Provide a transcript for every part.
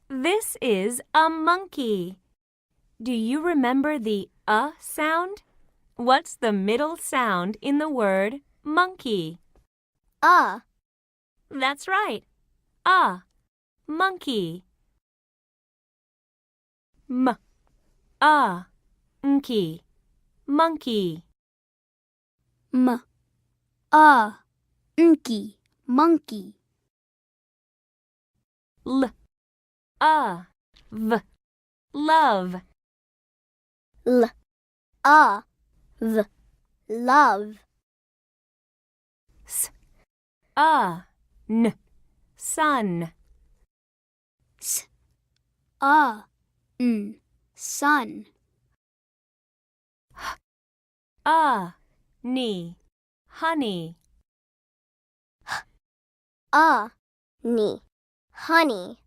This is a monkey. Do you remember the sound? What's the middle sound in the word monkey? That's right. Monkey. Nkey. Monkey. Nkey, monkey. Love. Love. Sun. Sun. Honey. Honey.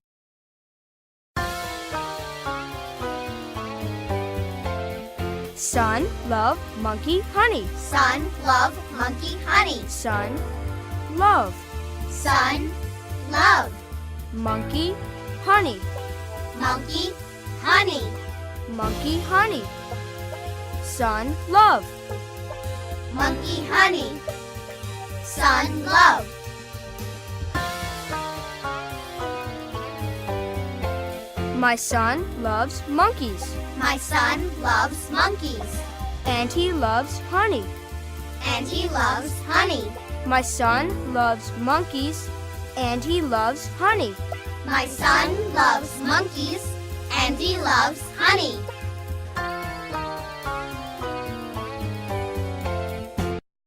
Son, love, monkey, honey. Son, love, monkey, honey. Son, love, Son, love, monkey, honey. monkey, honey. Monkey, honey. Son, love. Monkey, honey. Son, love. My son loves monkeys, My son loves monkeys, and he loves honey. and he loves honey. My son loves monkeys, and he loves honey. My son loves monkeys, and he loves honey.